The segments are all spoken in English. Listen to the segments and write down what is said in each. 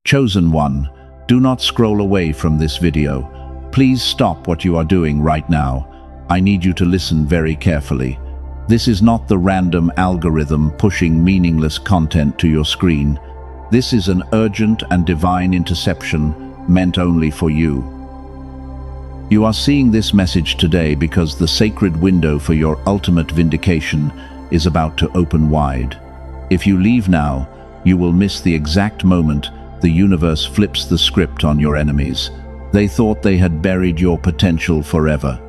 Chosen one, do not scroll away from this video. Please stop what you are doing right now. I need you to listen very carefully. This is not the random algorithm pushing meaningless content to your screen. This is an urgent and divine interception meant only for you. You are seeing this message today because the sacred window for your ultimate vindication is about to open wide. If you leave now, you will miss the exact moment the universe flips the script on your enemies. They thought they had buried your potential forever.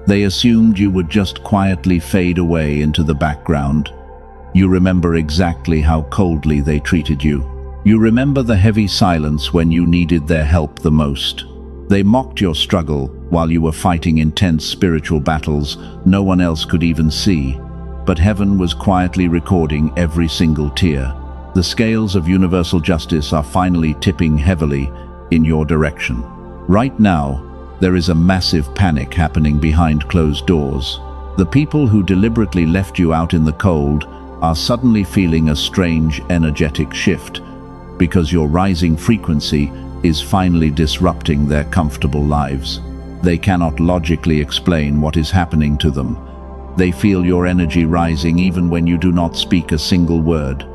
They assumed you would just quietly fade away into the background. You remember exactly how coldly they treated you. You remember the heavy silence when you needed their help the most. They mocked your struggle while you were fighting intense spiritual battles no one else could even see. But heaven was quietly recording every single tear. The scales of universal justice are finally tipping heavily in your direction. Right now, there is a massive panic happening behind closed doors. The people who deliberately left you out in the cold are suddenly feeling a strange energetic shift because your rising frequency is finally disrupting their comfortable lives. They cannot logically explain what is happening to them. They feel your energy rising even when you do not speak a single word.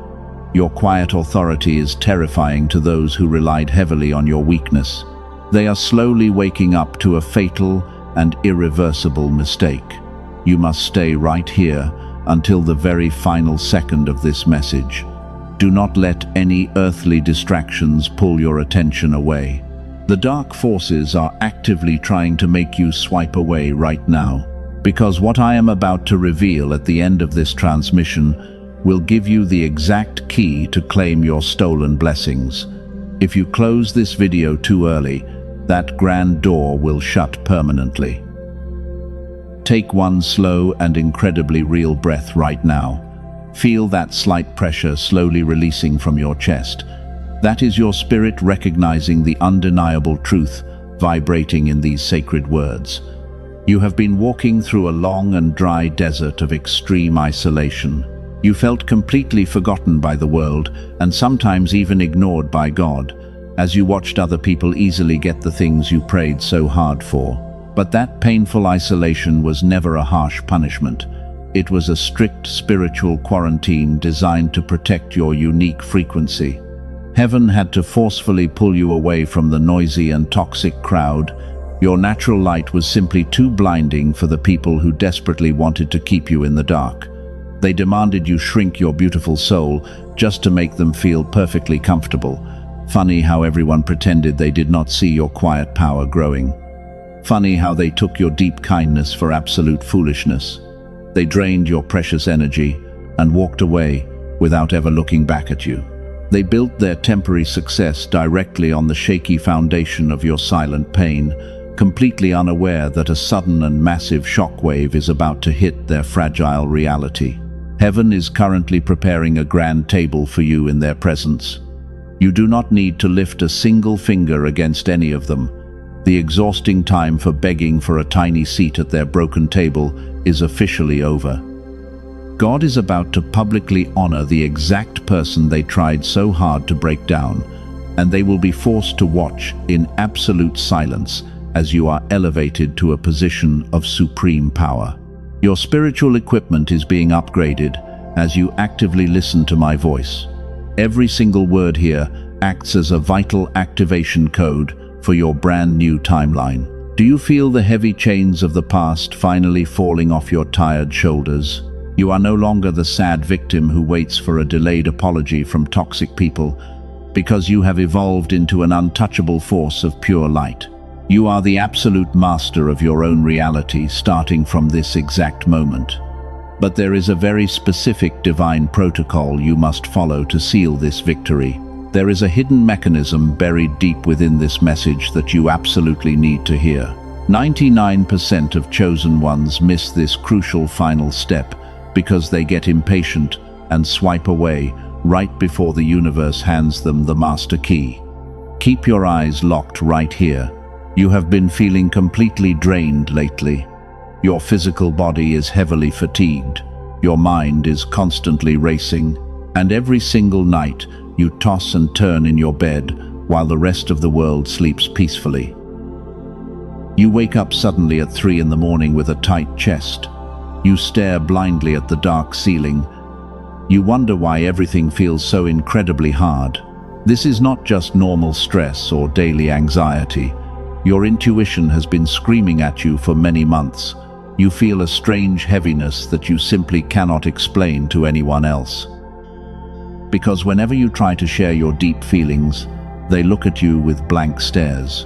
Your quiet authority is terrifying to those who relied heavily on your weakness. They are slowly waking up to a fatal and irreversible mistake. You must stay right here until the very final second of this message. Do not let any earthly distractions pull your attention away. The dark forces are actively trying to make you swipe away right now, because what I am about to reveal at the end of this transmission will give you the exact key to claim your stolen blessings. If you close this video too early, that grand door will shut permanently. Take one slow and incredibly real breath right now. Feel that slight pressure slowly releasing from your chest. That is your spirit recognizing the undeniable truth vibrating in these sacred words. You have been walking through a long and dry desert of extreme isolation. You felt completely forgotten by the world and sometimes even ignored by God, as you watched other people easily get the things you prayed so hard for. But that painful isolation was never a harsh punishment. It was a strict spiritual quarantine designed to protect your unique frequency. Heaven had to forcefully pull you away from the noisy and toxic crowd. Your natural light was simply too blinding for the people who desperately wanted to keep you in the dark. They demanded you shrink your beautiful soul just to make them feel perfectly comfortable. Funny how everyone pretended they did not see your quiet power growing. Funny how they took your deep kindness for absolute foolishness. They drained your precious energy and walked away without ever looking back at you. They built their temporary success directly on the shaky foundation of your silent pain, completely unaware that a sudden and massive shockwave is about to hit their fragile reality. Heaven is currently preparing a grand table for you in their presence. You do not need to lift a single finger against any of them. The exhausting time for begging for a tiny seat at their broken table is officially over. God is about to publicly honor the exact person they tried so hard to break down, and they will be forced to watch in absolute silence as you are elevated to a position of supreme power. Your spiritual equipment is being upgraded as you actively listen to my voice. Every single word here acts as a vital activation code for your brand new timeline. Do you feel the heavy chains of the past finally falling off your tired shoulders? You are no longer the sad victim who waits for a delayed apology from toxic people, because you have evolved into an untouchable force of pure light. You are the absolute master of your own reality, starting from this exact moment. But there is a very specific divine protocol you must follow to seal this victory. There is a hidden mechanism buried deep within this message that you absolutely need to hear. 99% of chosen ones miss this crucial final step because they get impatient and swipe away right before the universe hands them the master key. Keep your eyes locked right here. You have been feeling completely drained lately. Your physical body is heavily fatigued. Your mind is constantly racing. And every single night, you toss and turn in your bed, while the rest of the world sleeps peacefully. You wake up suddenly at 3 in the morning with a tight chest. You stare blindly at the dark ceiling. You wonder why everything feels so incredibly hard. This is not just normal stress or daily anxiety. Your intuition has been screaming at you for many months. You feel a strange heaviness that you simply cannot explain to anyone else. Because whenever you try to share your deep feelings, they look at you with blank stares.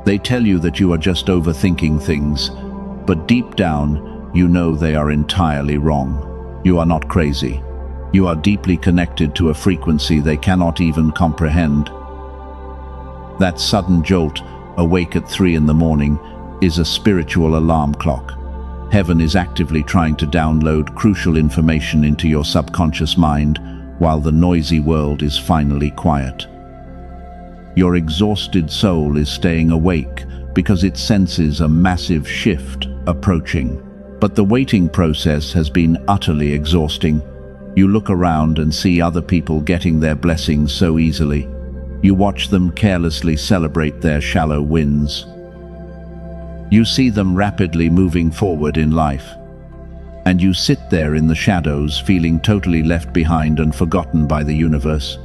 They tell you that you are just overthinking things, but deep down, you know they are entirely wrong. You are not crazy. You are deeply connected to a frequency they cannot even comprehend. That sudden jolt, awake at 3 in the morning, is a spiritual alarm clock. Heaven is actively trying to download crucial information into your subconscious mind, while the noisy world is finally quiet. Your exhausted soul is staying awake because it senses a massive shift approaching. But the waiting process has been utterly exhausting. You look around and see other people getting their blessings so easily. You watch them carelessly celebrate their shallow wins. You see them rapidly moving forward in life. And you sit there in the shadows, feeling totally left behind and forgotten by the universe.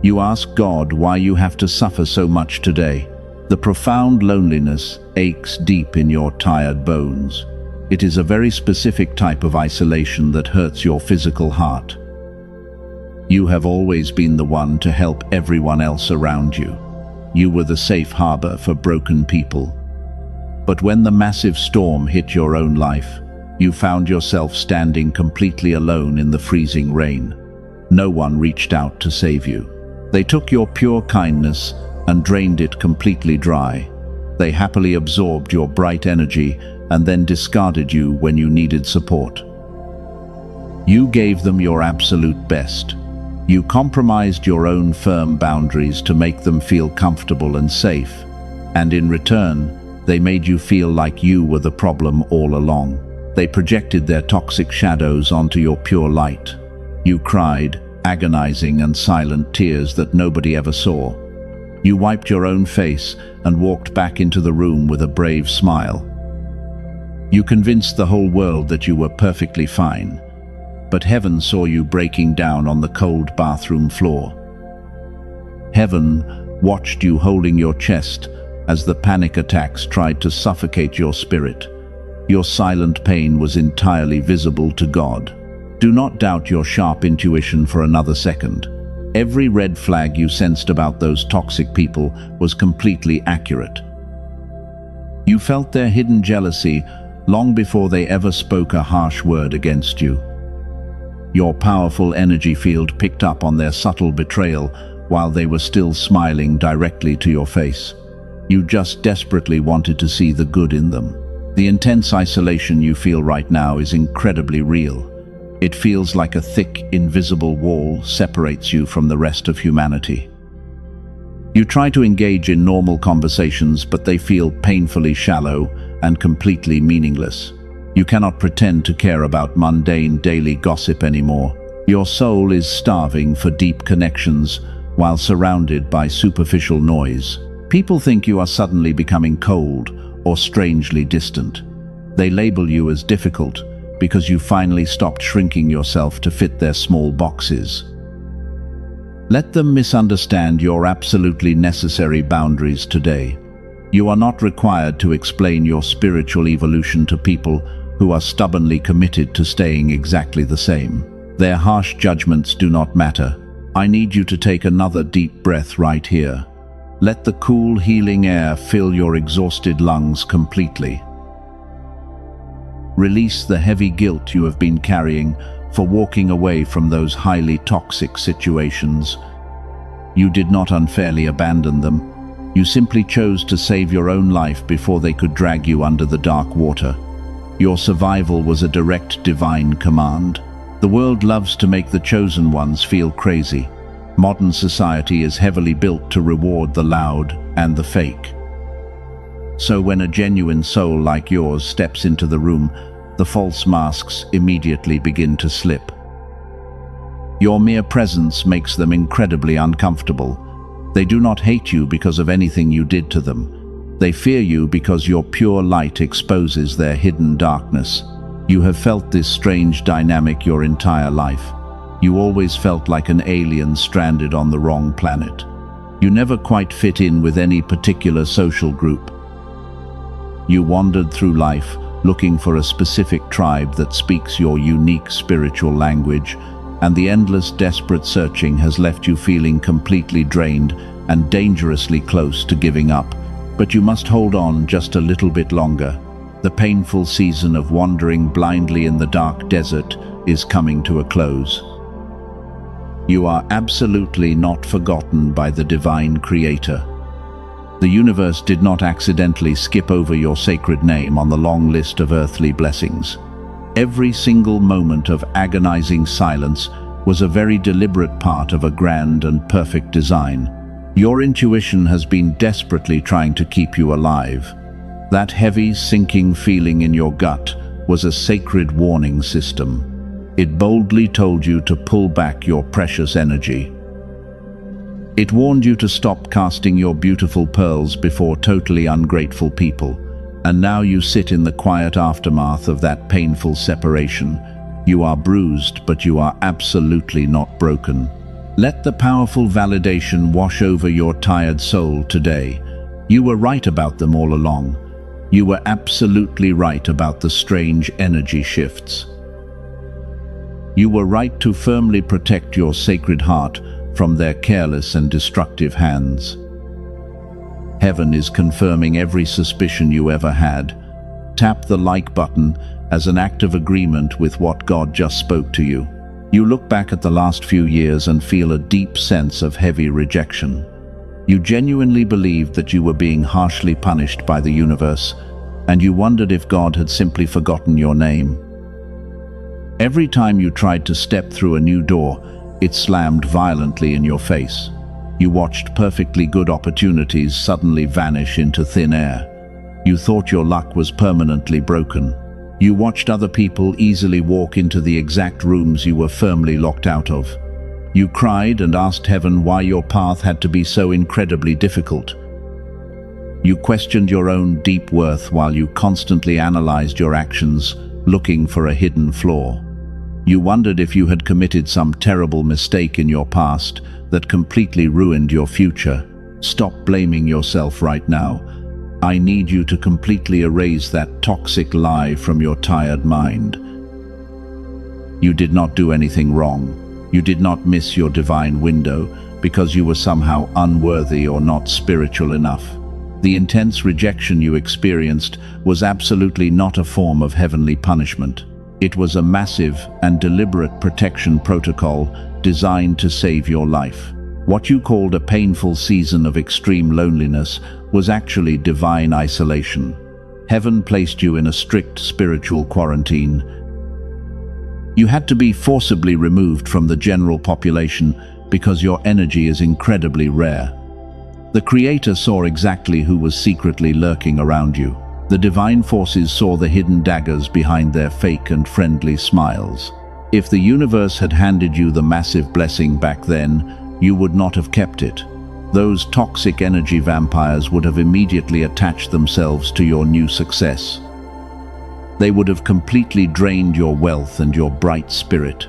You ask God why you have to suffer so much today. The profound loneliness aches deep in your tired bones. It is a very specific type of isolation that hurts your physical heart. You have always been the one to help everyone else around you. You were the safe harbor for broken people. But when the massive storm hit your own life, you found yourself standing completely alone in the freezing rain. No one reached out to save you. They took your pure kindness and drained it completely dry. They happily absorbed your bright energy and then discarded you when you needed support. You gave them your absolute best. You compromised your own firm boundaries to make them feel comfortable and safe, and in return, they made you feel like you were the problem all along. They projected their toxic shadows onto your pure light. You cried, agonizing and silent tears that nobody ever saw. You wiped your own face and walked back into the room with a brave smile. You convinced the whole world that you were perfectly fine, but heaven saw you breaking down on the cold bathroom floor. Heaven watched you holding your chest as the panic attacks tried to suffocate your spirit. Your silent pain was entirely visible to God. Do not doubt your sharp intuition for another second. Every red flag you sensed about those toxic people was completely accurate. You felt their hidden jealousy long before they ever spoke a harsh word against you. Your powerful energy field picked up on their subtle betrayal while they were still smiling directly to your face. You just desperately wanted to see the good in them. The intense isolation you feel right now is incredibly real. It feels like a thick, invisible wall separates you from the rest of humanity. You try to engage in normal conversations, but they feel painfully shallow and completely meaningless. You cannot pretend to care about mundane daily gossip anymore. Your soul is starving for deep connections while surrounded by superficial noise. People think you are suddenly becoming cold or strangely distant. They label you as difficult because you finally stopped shrinking yourself to fit their small boxes. Let them misunderstand your absolutely necessary boundaries today. You are not required to explain your spiritual evolution to people who are stubbornly committed to staying exactly the same. Their harsh judgments do not matter. I need you to take another deep breath right here. Let the cool, healing air fill your exhausted lungs completely. Release the heavy guilt you have been carrying for walking away from those highly toxic situations. You did not unfairly abandon them. You simply chose to save your own life before they could drag you under the dark water. Your survival was a direct divine command. The world loves to make the chosen ones feel crazy. Modern society is heavily built to reward the loud and the fake. So when a genuine soul like yours steps into the room, the false masks immediately begin to slip. Your mere presence makes them incredibly uncomfortable. They do not hate you because of anything you did to them. They fear you because your pure light exposes their hidden darkness. You have felt this strange dynamic your entire life. You always felt like an alien stranded on the wrong planet. You never quite fit in with any particular social group. You wandered through life looking for a specific tribe that speaks your unique spiritual language, and the endless, desperate searching has left you feeling completely drained and dangerously close to giving up. But you must hold on just a little bit longer. The painful season of wandering blindly in the dark desert is coming to a close. You are absolutely not forgotten by the divine creator. The universe did not accidentally skip over your sacred name on the long list of earthly blessings. Every single moment of agonizing silence was a very deliberate part of a grand and perfect design. Your intuition has been desperately trying to keep you alive. That heavy, sinking feeling in your gut was a sacred warning system. It boldly told you to pull back your precious energy. It warned you to stop casting your beautiful pearls before totally ungrateful people. And now you sit in the quiet aftermath of that painful separation. You are bruised, but you are absolutely not broken. Let the powerful validation wash over your tired soul today. You were right about them all along. You were absolutely right about the strange energy shifts. You were right to firmly protect your sacred heart from their careless and destructive hands. Heaven is confirming every suspicion you ever had. Tap the like button as an act of agreement with what God just spoke to you. You look back at the last few years and feel a deep sense of heavy rejection. You genuinely believed that you were being harshly punished by the universe, and you wondered if God had simply forgotten your name. Every time you tried to step through a new door, it slammed violently in your face. You watched perfectly good opportunities suddenly vanish into thin air. You thought your luck was permanently broken. You watched other people easily walk into the exact rooms you were firmly locked out of. You cried and asked heaven why your path had to be so incredibly difficult. You questioned your own deep worth while you constantly analyzed your actions, looking for a hidden flaw. You wondered if you had committed some terrible mistake in your past that completely ruined your future. Stop blaming yourself right now. I need you to completely erase that toxic lie from your tired mind. You did not do anything wrong. You did not miss your divine window because you were somehow unworthy or not spiritual enough. The intense rejection you experienced was absolutely not a form of heavenly punishment. It was a massive and deliberate protection protocol designed to save your life. What you called a painful season of extreme loneliness was actually divine isolation. Heaven placed you in a strict spiritual quarantine. You had to be forcibly removed from the general population because your energy is incredibly rare. The Creator saw exactly who was secretly lurking around you. The divine forces saw the hidden daggers behind their fake and friendly smiles. If the universe had handed you the massive blessing back then, you would not have kept it. Those toxic energy vampires would have immediately attached themselves to your new success. They would have completely drained your wealth and your bright spirit.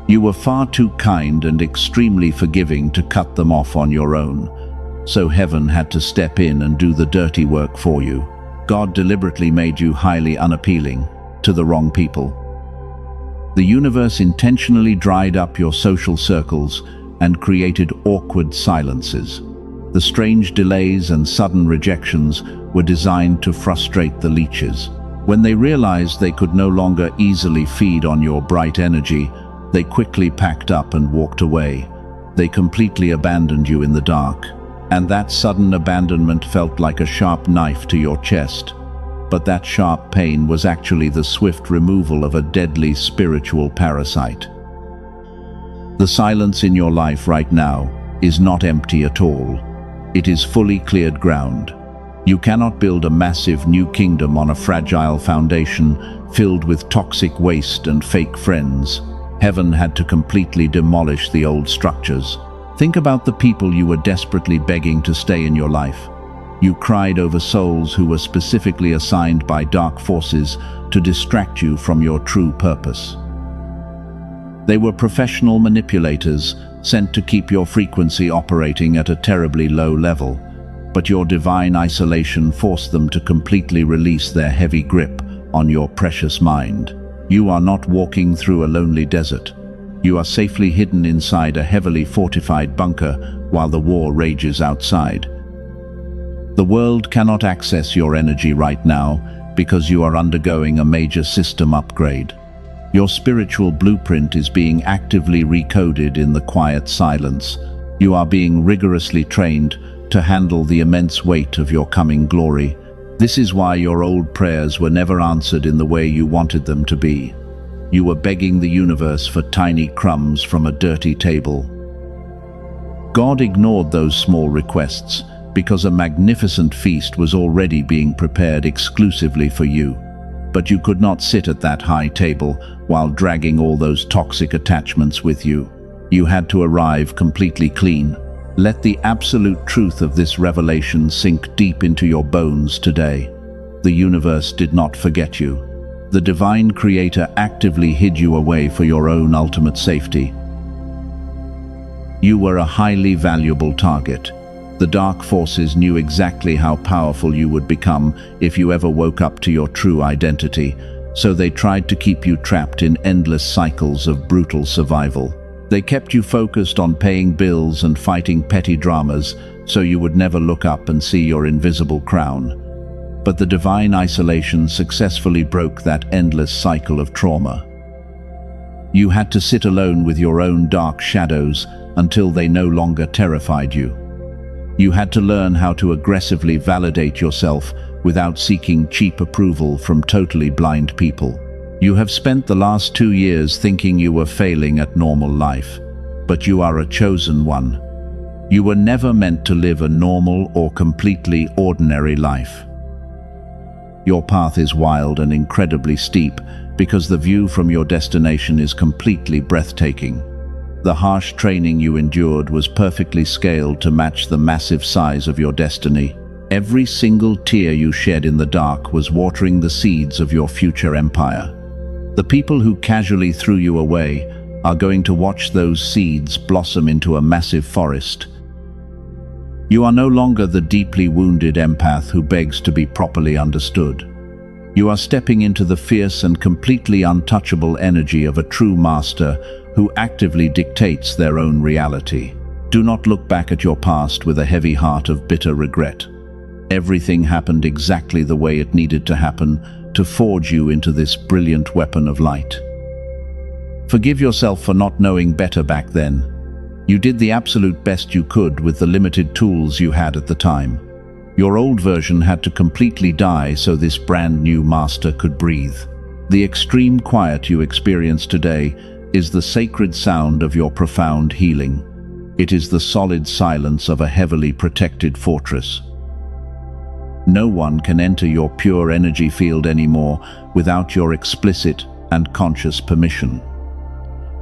You were far too kind and extremely forgiving to cut them off on your own. So heaven had to step in and do the dirty work for you. God deliberately made you highly unappealing to the wrong people. The universe intentionally dried up your social circles and created awkward silences. The strange delays and sudden rejections were designed to frustrate the leeches. When they realized they could no longer easily feed on your bright energy, they quickly packed up and walked away. They completely abandoned you in the dark. And that sudden abandonment felt like a sharp knife to your chest. But that sharp pain was actually the swift removal of a deadly spiritual parasite. The silence in your life right now is not empty at all. It is fully cleared ground. You cannot build a massive new kingdom on a fragile foundation filled with toxic waste and fake friends. Heaven had to completely demolish the old structures. Think about the people you were desperately begging to stay in your life. You cried over souls who were specifically assigned by dark forces to distract you from your true purpose. They were professional manipulators sent to keep your frequency operating at a terribly low level, but your divine isolation forced them to completely release their heavy grip on your precious mind. You are not walking through a lonely desert. You are safely hidden inside a heavily fortified bunker while the war rages outside. The world cannot access your energy right now because you are undergoing a major system upgrade. Your spiritual blueprint is being actively recoded in the quiet silence. You are being rigorously trained to handle the immense weight of your coming glory. This is why your old prayers were never answered in the way you wanted them to be. You were begging the universe for tiny crumbs from a dirty table. God ignored those small requests because a magnificent feast was already being prepared exclusively for you. But you could not sit at that high table while dragging all those toxic attachments with you. You had to arrive completely clean. Let the absolute truth of this revelation sink deep into your bones today. The universe did not forget you. The divine creator actively hid you away for your own ultimate safety. You were a highly valuable target. The dark forces knew exactly how powerful you would become if you ever woke up to your true identity, so they tried to keep you trapped in endless cycles of brutal survival. They kept you focused on paying bills and fighting petty dramas, so you would never look up and see your invisible crown. But the divine isolation successfully broke that endless cycle of trauma. You had to sit alone with your own dark shadows until they no longer terrified you. You had to learn how to aggressively validate yourself without seeking cheap approval from totally blind people. You have spent the last 2 years thinking you were failing at normal life, but you are a chosen one. You were never meant to live a normal or completely ordinary life. Your path is wild and incredibly steep because the view from your destination is completely breathtaking. The harsh training you endured was perfectly scaled to match the massive size of your destiny. Every single tear you shed in the dark was watering the seeds of your future empire. The people who casually threw you away are going to watch those seeds blossom into a massive forest. You are no longer the deeply wounded empath who begs to be properly understood. You are stepping into the fierce and completely untouchable energy of a true master who actively dictates their own reality. Do not look back at your past with a heavy heart of bitter regret. Everything happened exactly the way it needed to happen to forge you into this brilliant weapon of light. Forgive yourself for not knowing better back then. You did the absolute best you could with the limited tools you had at the time. Your old version had to completely die so this brand new master could breathe. The extreme quiet you experience today is the sacred sound of your profound healing. It is the solid silence of a heavily protected fortress. No one can enter your pure energy field anymore without your explicit and conscious permission.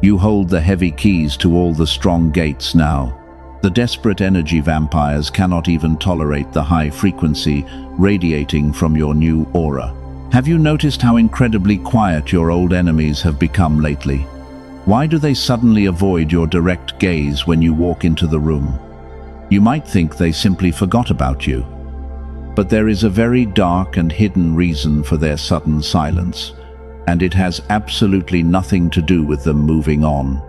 You hold the heavy keys to all the strong gates now. The desperate energy vampires cannot even tolerate the high frequency radiating from your new aura. Have you noticed how incredibly quiet your old enemies have become lately? Why do they suddenly avoid your direct gaze when you walk into the room? You might think they simply forgot about you. But there is a very dark and hidden reason for their sudden silence, and it has absolutely nothing to do with them moving on.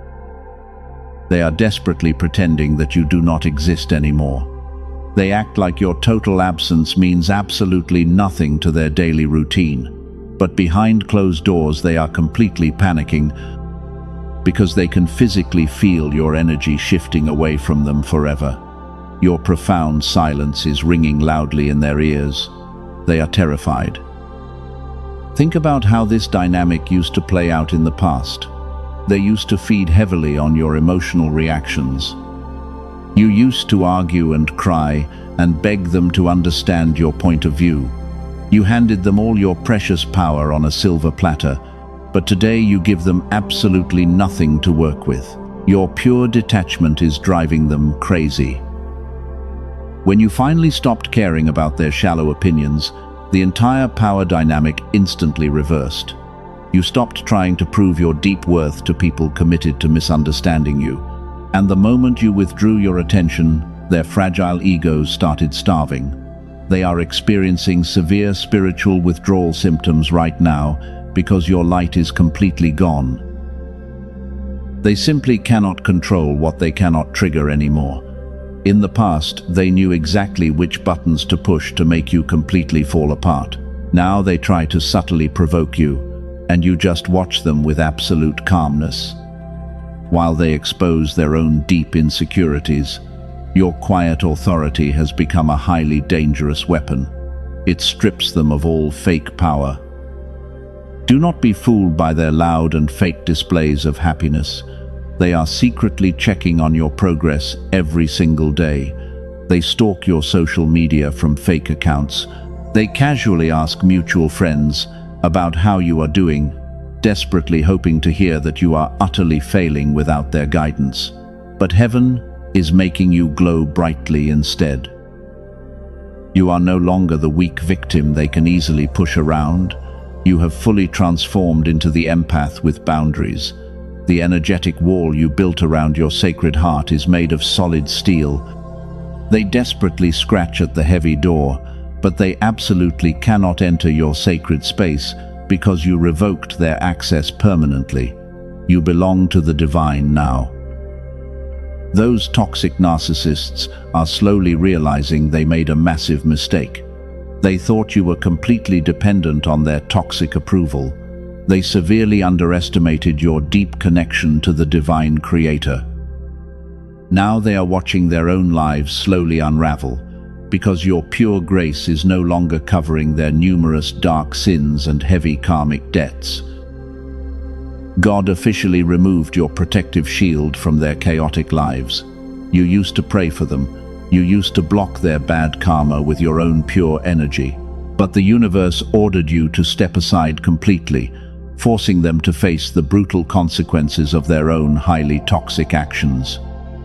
They are desperately pretending that you do not exist anymore. They act like your total absence means absolutely nothing to their daily routine. But behind closed doors they are completely panicking because they can physically feel your energy shifting away from them forever. Your profound silence is ringing loudly in their ears. They are terrified. Think about how this dynamic used to play out in the past. They used to feed heavily on your emotional reactions. You used to argue and cry and beg them to understand your point of view. You handed them all your precious power on a silver platter, but today you give them absolutely nothing to work with. Your pure detachment is driving them crazy. When you finally stopped caring about their shallow opinions, the entire power dynamic instantly reversed. You stopped trying to prove your deep worth to people committed to misunderstanding you, and the moment you withdrew your attention, their fragile egos started starving. They are experiencing severe spiritual withdrawal symptoms right now because your light is completely gone. They simply cannot control what they cannot trigger anymore. In the past, they knew exactly which buttons to push to make you completely fall apart. Now they try to subtly provoke you, and you just watch them with absolute calmness. While they expose their own deep insecurities, your quiet authority has become a highly dangerous weapon. It strips them of all fake power. Do not be fooled by their loud and fake displays of happiness. They are secretly checking on your progress every single day. They stalk your social media from fake accounts. They casually ask mutual friends about how you are doing, desperately hoping to hear that you are utterly failing without their guidance. But heaven is making you glow brightly instead. You are no longer the weak victim they can easily push around. You have fully transformed into the empath with boundaries. The energetic wall you built around your sacred heart is made of solid steel. They desperately scratch at the heavy door, but they absolutely cannot enter your sacred space because you revoked their access permanently. You belong to the divine now. Those toxic narcissists are slowly realizing they made a massive mistake. They thought you were completely dependent on their toxic approval. They severely underestimated your deep connection to the divine creator. Now they are watching their own lives slowly unravel, because your pure grace is no longer covering their numerous dark sins and heavy karmic debts. God officially removed your protective shield from their chaotic lives. You used to pray for them. You used to block their bad karma with your own pure energy. But the universe ordered you to step aside completely, forcing them to face the brutal consequences of their own highly toxic actions.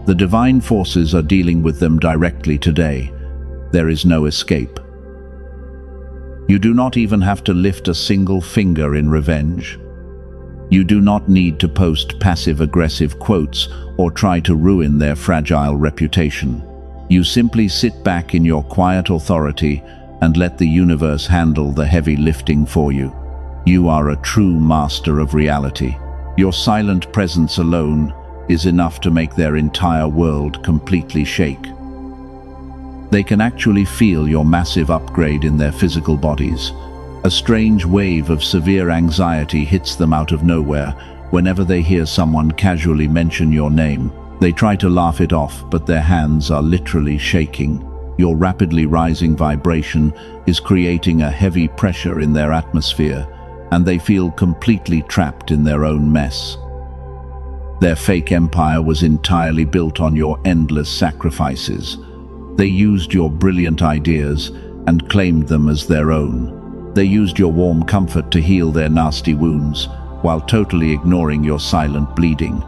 The divine forces are dealing with them directly today. There is no escape. You do not even have to lift a single finger in revenge. You do not need to post passive-aggressive quotes or try to ruin their fragile reputation. You simply sit back in your quiet authority and let the universe handle the heavy lifting for you. You are a true master of reality. Your silent presence alone is enough to make their entire world completely shake. They can actually feel your massive upgrade in their physical bodies. A strange wave of severe anxiety hits them out of nowhere whenever they hear someone casually mention your name. They try to laugh it off, but their hands are literally shaking. Your rapidly rising vibration is creating a heavy pressure in their atmosphere, and they feel completely trapped in their own mess. Their fake empire was entirely built on your endless sacrifices. They used your brilliant ideas and claimed them as their own. They used your warm comfort to heal their nasty wounds, while totally ignoring your silent bleeding.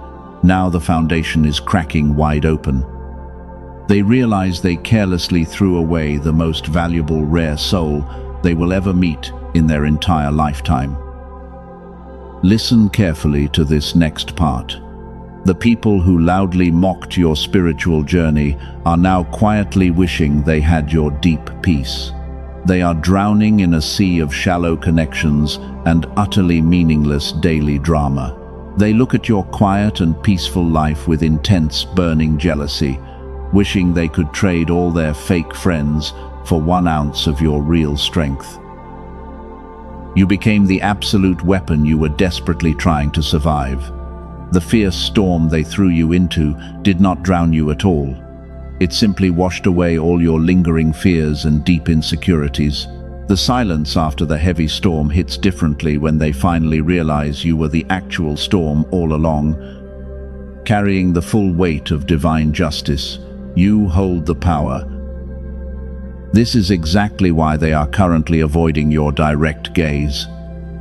Now the foundation is cracking wide open. They realize they carelessly threw away the most valuable rare soul they will ever meet in their entire lifetime. Listen carefully to this next part. The people who loudly mocked your spiritual journey are now quietly wishing they had your deep peace. They are drowning in a sea of shallow connections and utterly meaningless daily drama. They look at your quiet and peaceful life with intense, burning jealousy, wishing they could trade all their fake friends for 1 ounce of your real strength. You became the absolute weapon you were desperately trying to survive. The fierce storm they threw you into did not drown you at all. It simply washed away all your lingering fears and deep insecurities. The silence after the heavy storm hits differently when they finally realize you were the actual storm all along. Carrying the full weight of divine justice, you hold the power. This is exactly why they are currently avoiding your direct gaze.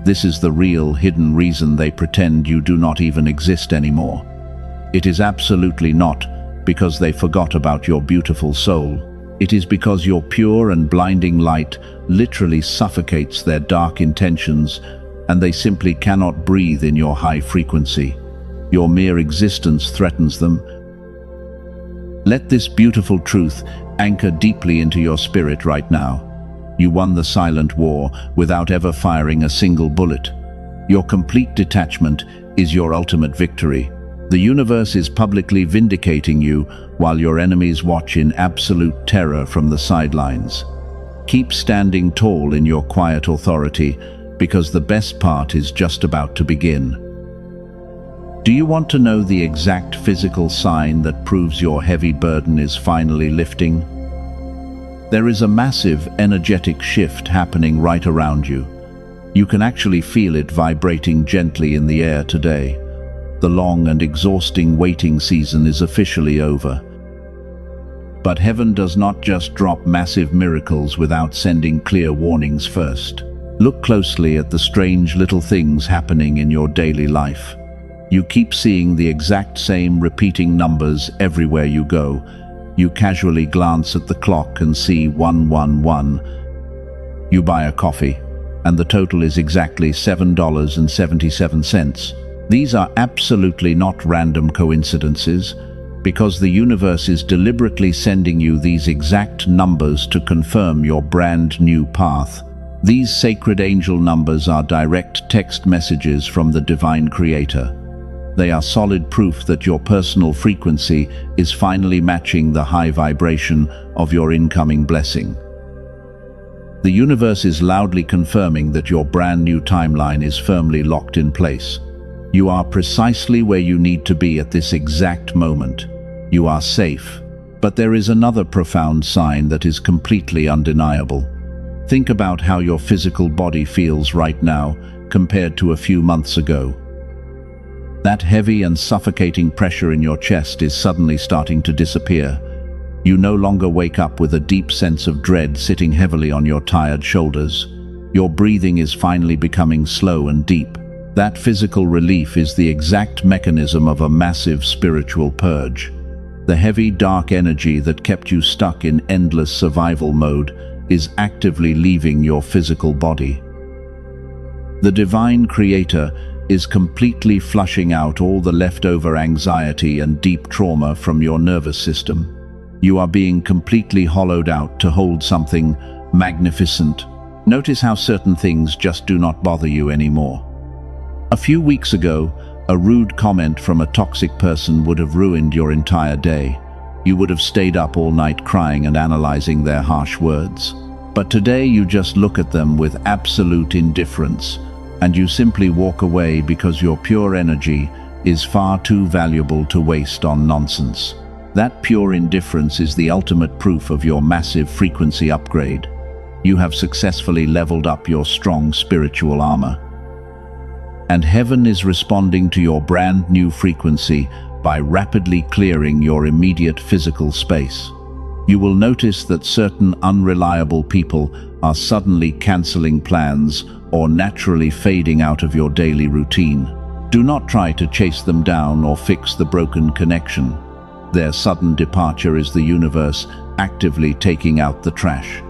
This is the real, hidden reason they pretend you do not even exist anymore. It is absolutely not because they forgot about your beautiful soul. It is because your pure and blinding light literally suffocates their dark intentions, and they simply cannot breathe in your high frequency. Your mere existence threatens them. Let this beautiful truth anchor deeply into your spirit right now. You won the silent war without ever firing a single bullet. Your complete detachment is your ultimate victory. The universe is publicly vindicating you while your enemies watch in absolute terror from the sidelines. Keep standing tall in your quiet authority, because the best part is just about to begin. Do you want to know the exact physical sign that proves your heavy burden is finally lifting? There is a massive energetic shift happening right around you. You can actually feel it vibrating gently in the air today. The long and exhausting waiting season is officially over. But heaven does not just drop massive miracles without sending clear warnings first. Look closely at the strange little things happening in your daily life. You keep seeing the exact same repeating numbers everywhere you go. You casually glance at the clock and see 111. You buy a coffee, and the total is exactly $7.77. These are absolutely not random coincidences, because the universe is deliberately sending you these exact numbers to confirm your brand new path. These sacred angel numbers are direct text messages from the divine creator. They are solid proof that your personal frequency is finally matching the high vibration of your incoming blessing. The universe is loudly confirming that your brand new timeline is firmly locked in place. You are precisely where you need to be at this exact moment. You are safe. But there is another profound sign that is completely undeniable. Think about how your physical body feels right now compared to a few months ago. That heavy and suffocating pressure in your chest is suddenly starting to disappear. You no longer wake up with a deep sense of dread sitting heavily on your tired shoulders. Your breathing is finally becoming slow and deep. That physical relief is the exact mechanism of a massive spiritual purge. The heavy, dark energy that kept you stuck in endless survival mode is actively leaving your physical body. The divine creator is completely flushing out all the leftover anxiety and deep trauma from your nervous system. You are being completely hollowed out to hold something magnificent. Notice how certain things just do not bother you anymore. A few weeks ago, a rude comment from a toxic person would have ruined your entire day. You would have stayed up all night crying and analyzing their harsh words. But today you just look at them with absolute indifference, and you simply walk away because your pure energy is far too valuable to waste on nonsense. That pure indifference is the ultimate proof of your massive frequency upgrade. You have successfully leveled up your strong spiritual armor. And heaven is responding to your brand new frequency by rapidly clearing your immediate physical space. You will notice that certain unreliable people are suddenly canceling plans or naturally fading out of your daily routine. Do not try to chase them down or fix the broken connection. Their sudden departure is the universe actively taking out the trash.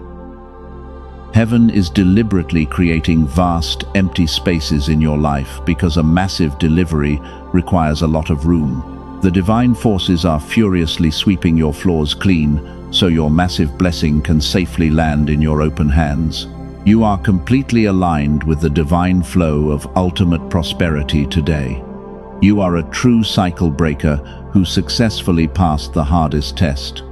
Heaven is deliberately creating vast, empty spaces in your life because a massive delivery requires a lot of room. The divine forces are furiously sweeping your floors clean so your massive blessing can safely land in your open hands. You are completely aligned with the divine flow of ultimate prosperity today. You are a true cycle breaker who successfully passed the hardest test.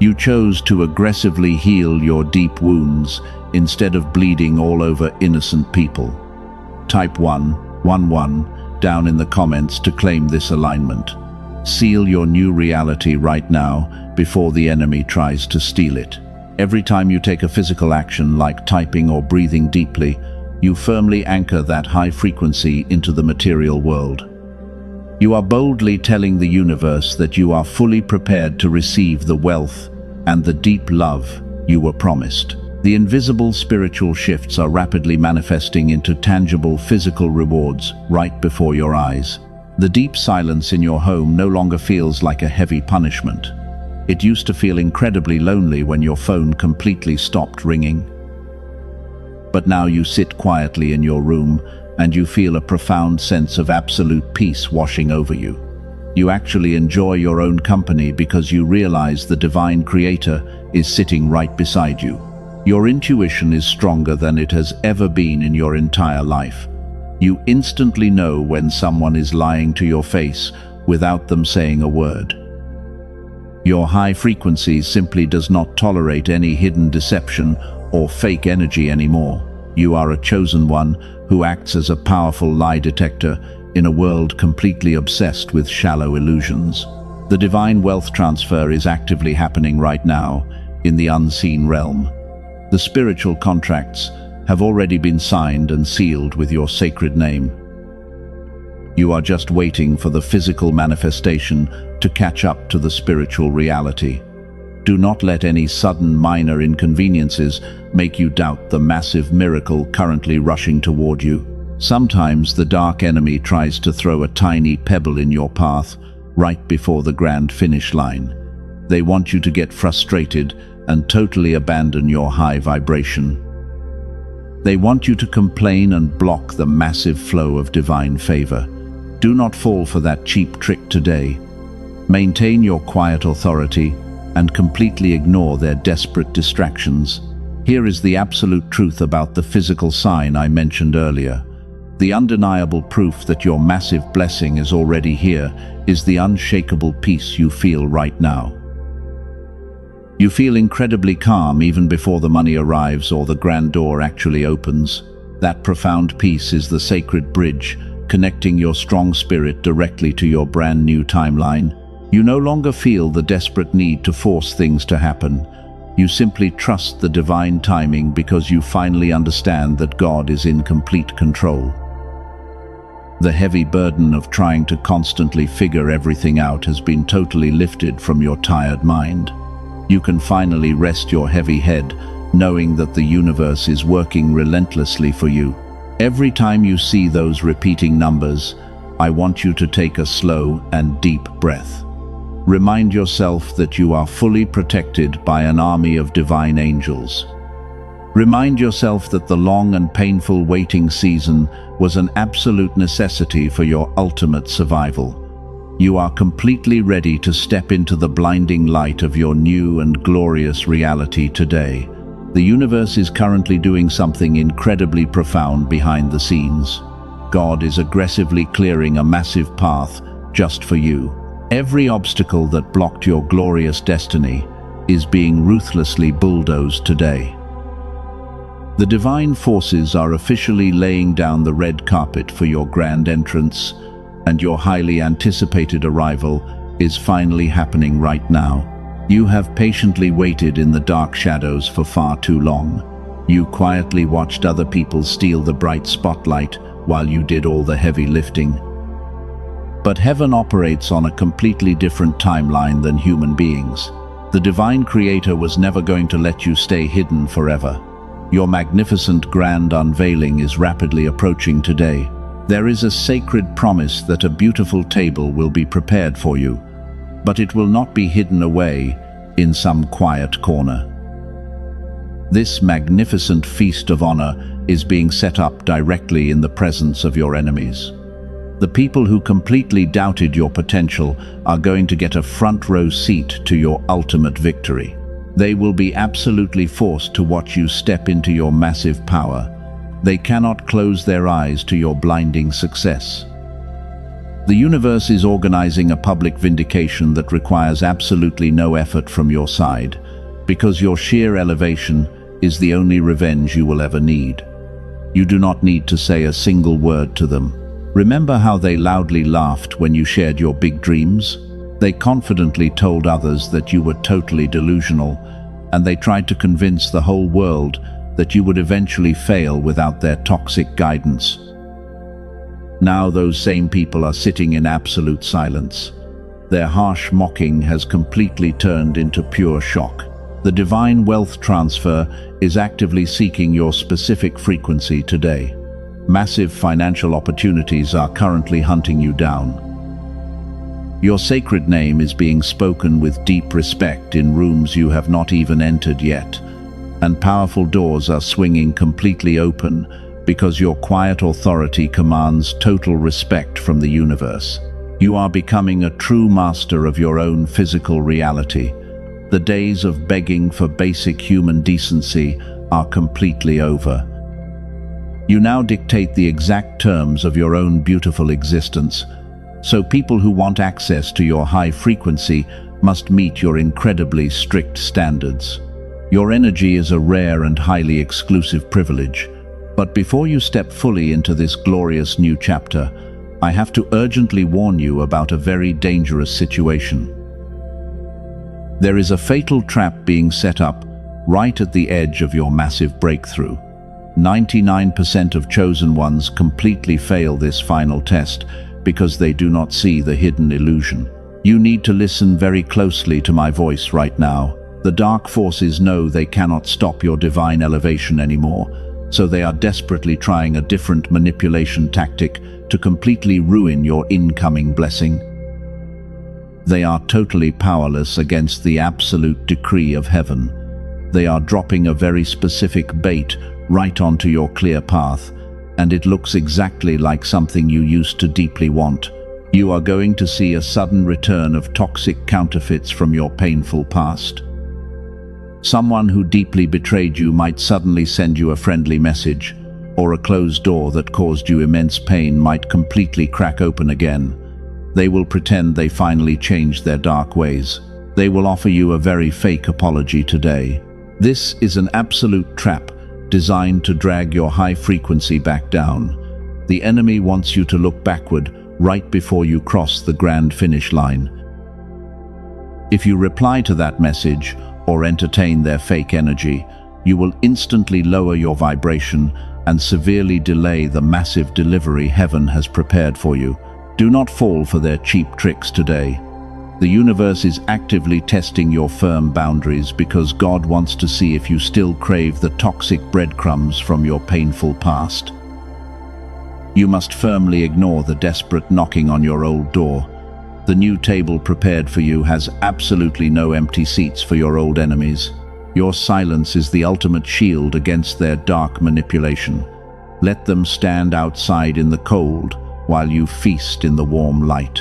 You chose to aggressively heal your deep wounds instead of bleeding all over innocent people. Type 111 down in the comments to claim this alignment. Seal your new reality right now before the enemy tries to steal it. Every time you take a physical action like typing or breathing deeply, you firmly anchor that high frequency into the material world. You are boldly telling the universe that you are fully prepared to receive the wealth and the deep love you were promised. The invisible spiritual shifts are rapidly manifesting into tangible physical rewards right before your eyes. The deep silence in your home no longer feels like a heavy punishment. It used to feel incredibly lonely when your phone completely stopped ringing. But now you sit quietly in your room and you feel a profound sense of absolute peace washing over you. You actually enjoy your own company because you realize the divine creator is sitting right beside you. Your intuition is stronger than it has ever been in your entire life. You instantly know when someone is lying to your face without them saying a word. Your high frequency simply does not tolerate any hidden deception or fake energy anymore. You are a chosen one who acts as a powerful lie detector in a world completely obsessed with shallow illusions. The divine wealth transfer is actively happening right now in the unseen realm. The spiritual contracts have already been signed and sealed with your sacred name. You are just waiting for the physical manifestation to catch up to the spiritual reality. Do not let any sudden minor inconveniences make you doubt the massive miracle currently rushing toward you. Sometimes the dark enemy tries to throw a tiny pebble in your path right before the grand finish line. They want you to get frustrated and totally abandon your high vibration. They want you to complain and block the massive flow of divine favor. Do not fall for that cheap trick today. Maintain your quiet authority and completely ignore their desperate distractions. Here is the absolute truth about the physical sign I mentioned earlier. The undeniable proof that your massive blessing is already here is the unshakable peace you feel right now. You feel incredibly calm even before the money arrives or the grand door actually opens. That profound peace is the sacred bridge connecting your strong spirit directly to your brand new timeline. You no longer feel the desperate need to force things to happen. You simply trust the divine timing because you finally understand that God is in complete control. The heavy burden of trying to constantly figure everything out has been totally lifted from your tired mind. You can finally rest your heavy head, knowing that the universe is working relentlessly for you. Every time you see those repeating numbers, I want you to take a slow and deep breath. Remind yourself that you are fully protected by an army of divine angels. Remind yourself that the long and painful waiting season was an absolute necessity for your ultimate survival. You are completely ready to step into the blinding light of your new and glorious reality today. The universe is currently doing something incredibly profound behind the scenes. God is aggressively clearing a massive path just for you. Every obstacle that blocked your glorious destiny is being ruthlessly bulldozed today. The divine forces are officially laying down the red carpet for your grand entrance, and your highly anticipated arrival is finally happening right now. You have patiently waited in the dark shadows for far too long. You quietly watched other people steal the bright spotlight while you did all the heavy lifting. But heaven operates on a completely different timeline than human beings. The divine creator was never going to let you stay hidden forever. Your magnificent grand unveiling is rapidly approaching today. There is a sacred promise that a beautiful table will be prepared for you, but it will not be hidden away in some quiet corner. This magnificent feast of honor is being set up directly in the presence of your enemies. The people who completely doubted your potential are going to get a front row seat to your ultimate victory. They will be absolutely forced to watch you step into your massive power. They cannot close their eyes to your blinding success. The universe is organizing a public vindication that requires absolutely no effort from your side, because your sheer elevation is the only revenge you will ever need. You do not need to say a single word to them. Remember how they loudly laughed when you shared your big dreams? They confidently told others that you were totally delusional, and they tried to convince the whole world that you would eventually fail without their toxic guidance. Now those same people are sitting in absolute silence. Their harsh mocking has completely turned into pure shock. The divine wealth transfer is actively seeking your specific frequency today. Massive financial opportunities are currently hunting you down. Your sacred name is being spoken with deep respect in rooms you have not even entered yet, and powerful doors are swinging completely open because your quiet authority commands total respect from the universe. You are becoming a true master of your own physical reality. The days of begging for basic human decency are completely over. You now dictate the exact terms of your own beautiful existence, so people who want access to your high frequency must meet your incredibly strict standards. Your energy is a rare and highly exclusive privilege, but before you step fully into this glorious new chapter, I have to urgently warn you about a very dangerous situation. There is a fatal trap being set up right at the edge of your massive breakthrough. 99% of chosen ones completely fail this final test because they do not see the hidden illusion. You need to listen very closely to my voice right now. The dark forces know they cannot stop your divine elevation anymore, so they are desperately trying a different manipulation tactic to completely ruin your incoming blessing. They are totally powerless against the absolute decree of heaven. They are dropping a very specific bait right onto your clear path, and it looks exactly like something you used to deeply want. You are going to see a sudden return of toxic counterfeits from your painful past. Someone who deeply betrayed you might suddenly send you a friendly message, or a closed door that caused you immense pain might completely crack open again. They will pretend they finally changed their dark ways. They will offer you a very fake apology today. This is an absolute trap designed to drag your high frequency back down. The enemy wants you to look backward right before you cross the grand finish line. If you reply to that message or entertain their fake energy, you will instantly lower your vibration and severely delay the massive delivery heaven has prepared for you. Do not fall for their cheap tricks today. The universe is actively testing your firm boundaries because God wants to see if you still crave the toxic breadcrumbs from your painful past. You must firmly ignore the desperate knocking on your old door. The new table prepared for you has absolutely no empty seats for your old enemies. Your silence is the ultimate shield against their dark manipulation. Let them stand outside in the cold while you feast in the warm light.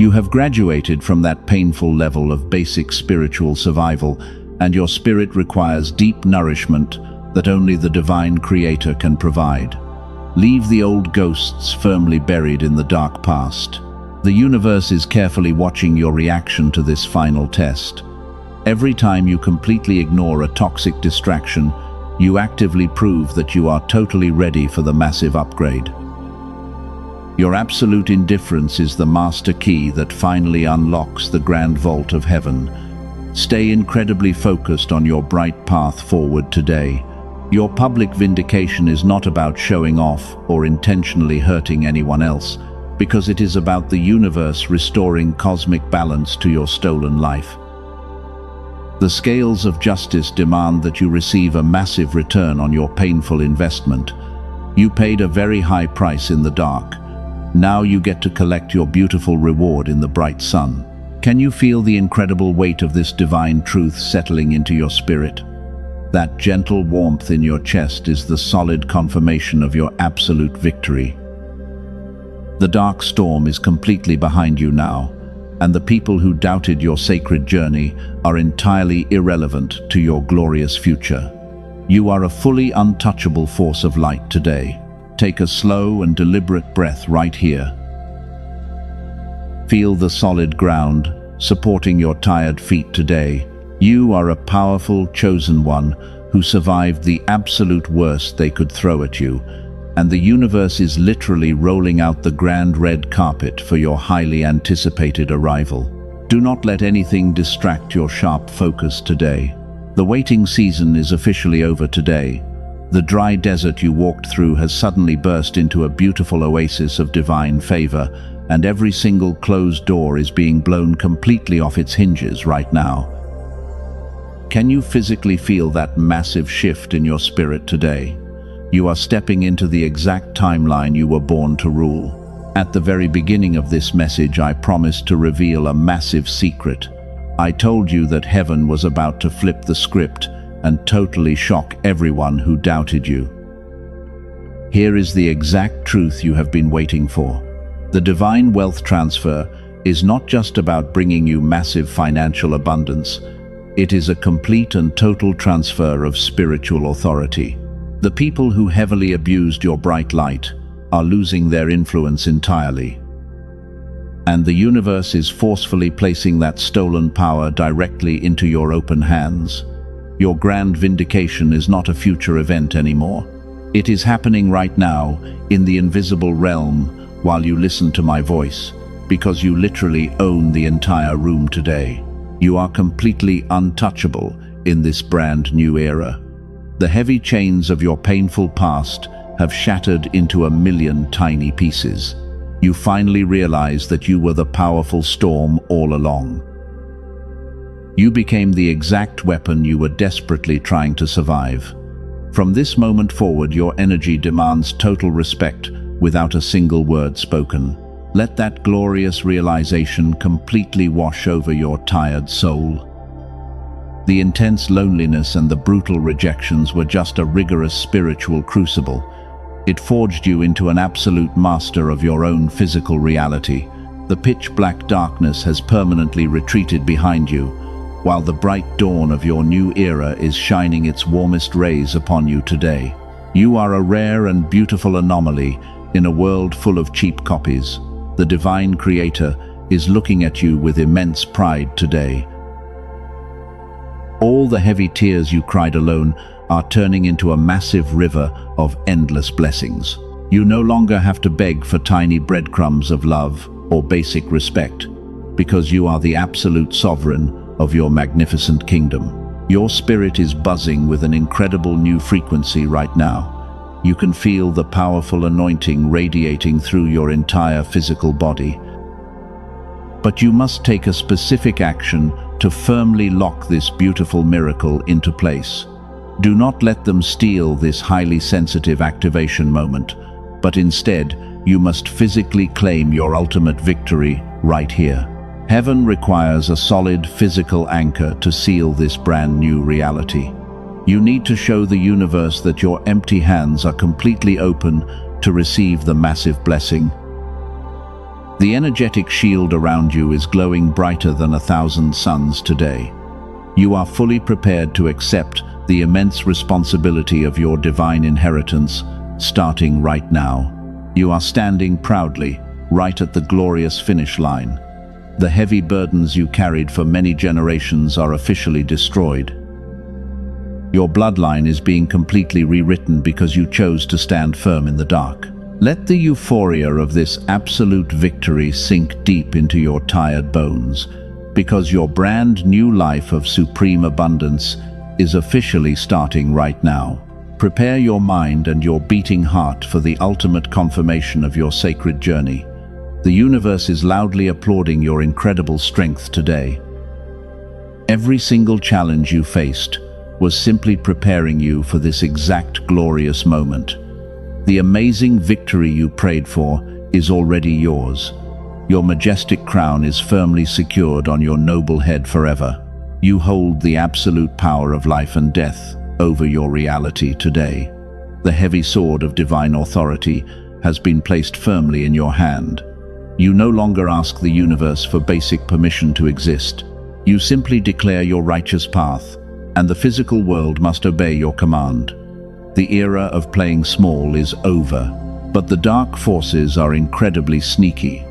You have graduated from that painful level of basic spiritual survival, and your spirit requires deep nourishment that only the divine creator can provide. Leave the old ghosts firmly buried in the dark past. The universe is carefully watching your reaction to this final test. Every time you completely ignore a toxic distraction, you actively prove that you are totally ready for the massive upgrade. Your absolute indifference is the master key that finally unlocks the grand vault of heaven. Stay incredibly focused on your bright path forward today. Your public vindication is not about showing off or intentionally hurting anyone else, because it is about the universe restoring cosmic balance to your stolen life. The scales of justice demand that you receive a massive return on your painful investment. You paid a very high price in the dark. Now you get to collect your beautiful reward in the bright sun. Can you feel the incredible weight of this divine truth settling into your spirit? That gentle warmth in your chest is the solid confirmation of your absolute victory. The dark storm is completely behind you now, and the people who doubted your sacred journey are entirely irrelevant to your glorious future. You are a fully untouchable force of light today. Take a slow and deliberate breath right here. Feel the solid ground supporting your tired feet today. You are a powerful, chosen one who survived the absolute worst they could throw at you, and the universe is literally rolling out the grand red carpet for your highly anticipated arrival. Do not let anything distract your sharp focus today. The waiting season is officially over today. The dry desert you walked through has suddenly burst into a beautiful oasis of divine favor, and every single closed door is being blown completely off its hinges right now. Can you physically feel that massive shift in your spirit today? You are stepping into the exact timeline you were born to rule. At the very beginning of this message, I promised to reveal a massive secret. I told you that heaven was about to flip the script and totally shock everyone who doubted you. Here is the exact truth you have been waiting for. The divine wealth transfer is not just about bringing you massive financial abundance. It is a complete and total transfer of spiritual authority. The people who heavily abused your bright light are losing their influence entirely. And the universe is forcefully placing that stolen power directly into your open hands. Your grand vindication is not a future event anymore. It is happening right now, in the invisible realm, while you listen to my voice, because you literally own the entire room today. You are completely untouchable in this brand new era. The heavy chains of your painful past have shattered into 1,000,000 tiny pieces. You finally realize that you were the powerful storm all along. You became the exact weapon you were desperately trying to survive. From this moment forward, your energy demands total respect without a single word spoken. Let that glorious realization completely wash over your tired soul. The intense loneliness and the brutal rejections were just a rigorous spiritual crucible. It forged you into an absolute master of your own physical reality. The pitch-black darkness has permanently retreated behind you, while the bright dawn of your new era is shining its warmest rays upon you today. You are a rare and beautiful anomaly in a world full of cheap copies. The divine creator is looking at you with immense pride today. All the heavy tears you cried alone are turning into a massive river of endless blessings. You no longer have to beg for tiny breadcrumbs of love or basic respect, because you are the absolute sovereign of your magnificent kingdom. Your spirit is buzzing with an incredible new frequency right now. You can feel the powerful anointing radiating through your entire physical body. But you must take a specific action to firmly lock this beautiful miracle into place. Do not let them steal this highly sensitive activation moment, but instead, you must physically claim your ultimate victory right here. Heaven requires a solid physical anchor to seal this brand new reality. You need to show the universe that your empty hands are completely open to receive the massive blessing. The energetic shield around you is glowing brighter than 1,000 suns today. You are fully prepared to accept the immense responsibility of your divine inheritance, starting right now. You are standing proudly, right at the glorious finish line. The heavy burdens you carried for many generations are officially destroyed. Your bloodline is being completely rewritten because you chose to stand firm in the dark. Let the euphoria of this absolute victory sink deep into your tired bones, because your brand new life of supreme abundance is officially starting right now. Prepare your mind and your beating heart for the ultimate confirmation of your sacred journey. The universe is loudly applauding your incredible strength today. Every single challenge you faced was simply preparing you for this exact glorious moment. The amazing victory you prayed for is already yours. Your majestic crown is firmly secured on your noble head forever. You hold the absolute power of life and death over your reality today. The heavy sword of divine authority has been placed firmly in your hand. You no longer ask the universe for basic permission to exist. You simply declare your righteous path, and the physical world must obey your command. The era of playing small is over, but the dark forces are incredibly sneaky.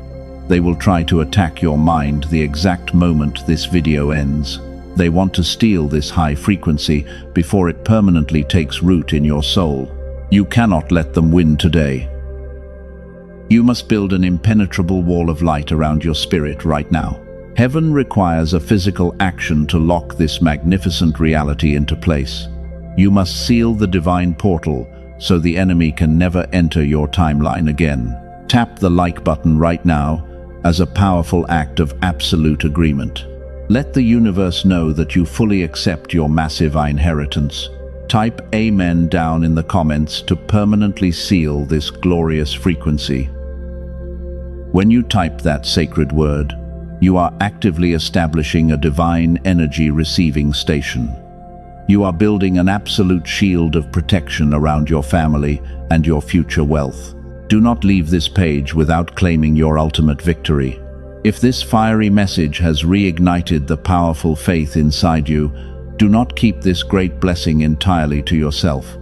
They will try to attack your mind the exact moment this video ends. They want to steal this high frequency before it permanently takes root in your soul. You cannot let them win today. You must build an impenetrable wall of light around your spirit right now. Heaven requires a physical action to lock this magnificent reality into place. You must seal the divine portal so the enemy can never enter your timeline again. Tap the like button right now as a powerful act of absolute agreement. Let the universe know that you fully accept your massive inheritance. Type Amen down in the comments to permanently seal this glorious frequency. When you type that sacred word, you are actively establishing a divine energy receiving station. You are building an absolute shield of protection around your family and your future wealth. Do not leave this page without claiming your ultimate victory. If this fiery message has reignited the powerful faith inside you, do not keep this great blessing entirely to yourself.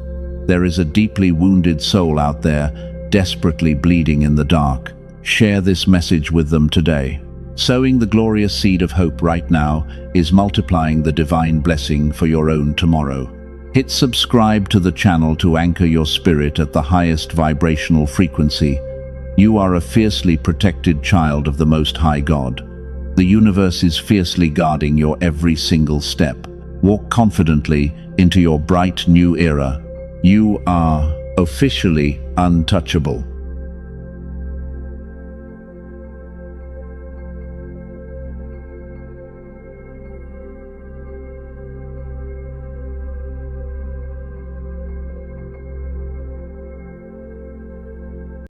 There is a deeply wounded soul out there, desperately bleeding in the dark. Share this message with them today. Sowing the glorious seed of hope right now is multiplying the divine blessing for your own tomorrow. Hit subscribe to the channel to anchor your spirit at the highest vibrational frequency. You are a fiercely protected child of the Most High God. The universe is fiercely guarding your every single step. Walk confidently into your bright new era. You are officially untouchable.